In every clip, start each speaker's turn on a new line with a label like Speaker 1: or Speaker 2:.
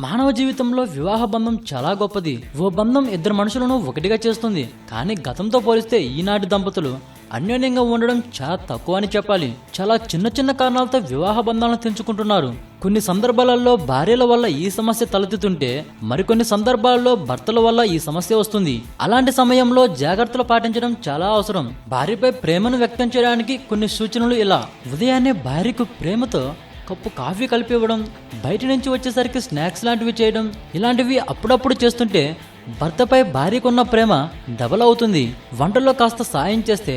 Speaker 1: మానవ జీవితంలో వివాహ బంధం చాలా గొప్పది. ఓ బంధం ఇద్దరు మనుషులను ఒకటిగా చేస్తుంది. కానీ గతంతో పోలిస్తే ఈనాటి దంపతులు అన్యోన్యంగా ఉండడం చాలా తక్కువ అని చెప్పాలి. చాలా చిన్న చిన్న కారణాలతో వివాహ బంధాలను తెంచుకుంటున్నారు. కొన్ని సందర్భాలలో భార్యల వల్ల ఈ సమస్య తలెత్తుతుంటే మరికొన్ని సందర్భాల్లో భర్తల వల్ల ఈ సమస్య వస్తుంది. అలాంటి సమయంలో జాగ్రత్తలు పాటించడం చాలా అవసరం. భార్యపై ప్రేమను వ్యక్తం చేయడానికి కొన్ని సూచనలు ఇలా: ఉదయాన్నే భార్యకు ప్రేమతో కప్పు కాఫీ కలిపి ఇవ్వడం, బయట నుంచి వచ్చేసరికి స్నాక్స్ లాంటివి చేయడం, ఇలాంటివి అప్పుడప్పుడు చేస్తుంటే భర్తపై భార్యకున్న ప్రేమ డబల్ అవుతుంది. వంటలో కాస్త సాయం చేస్తే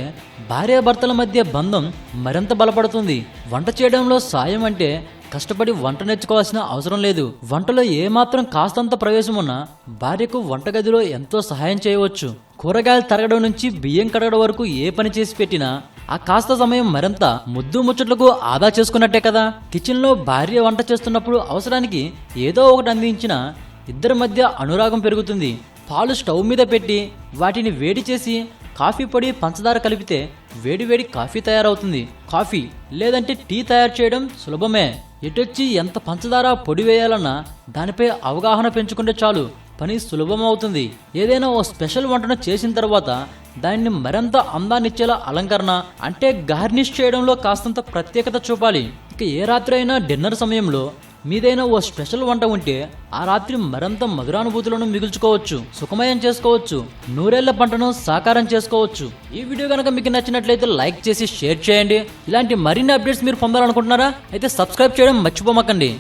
Speaker 1: భార్యాభర్తల మధ్య బంధం మరింత బలపడుతుంది. వంట చేయడంలో సాయం అంటే కష్టపడి వంట నేర్చుకోవాల్సిన అవసరం లేదు. వంటలో ఏమాత్రం కాస్తంత ప్రవేశం ఉన్నా భార్యకు వంటగదిలో ఎంతో సహాయం చేయవచ్చు. కూరగాయలు తరగడం నుంచి బియ్యం కడగడం వరకు ఏ పని చేసి పెట్టినా ఆ కాస్త సమయం మరింత ముద్దు ముచ్చట్లకు ఆదా చేసుకున్నట్టే కదా. కిచెన్లో భార్య వంట చేస్తున్నప్పుడు అవసరానికి ఏదో ఒకటి అందించిన ఇద్దరి మధ్య అనురాగం పెరుగుతుంది. పాలు స్టవ్ మీద పెట్టి వాటిని వేడి చేసి కాఫీ పొడి పంచదార కలిపితే వేడివేడి కాఫీ తయారవుతుంది. కాఫీ లేదంటే టీ తయారు చేయడం సులభమే. ఎటొచ్చి ఎంత పంచదార పొడి వేయాలన్నా దానిపై అవగాహన పెంచుకుంటే చాలు, పని సులభం అవుతుంది. ఏదైనా ఓ స్పెషల్ వంటను చేసిన తర్వాత దాన్ని మరింత అందాన్నిచ్చేలా అలంకరణ అంటే గార్నిష్ చేయడంలో కాస్తంత ప్రత్యేకత చూపాలి. ఇక ఏ రాత్రి అయినా డిన్నర్ సమయంలో మీదైనా ఓ స్పెషల్ వంట ఉంటే ఆ రాత్రి మరింత మధురానుభూతులను మిగుల్చుకోవచ్చు, సుఖమయం చేసుకోవచ్చు, నూరేళ్ల పంటను సాకారం చేసుకోవచ్చు. ఈ వీడియో కనుక మీకు నచ్చినట్లయితే లైక్ చేసి షేర్ చేయండి. ఇలాంటి మరిన్ని అప్డేట్స్ మీరు పొందాలనుకుంటున్నారా? అయితే సబ్స్క్రైబ్ చేయడం మర్చిపోమకండి.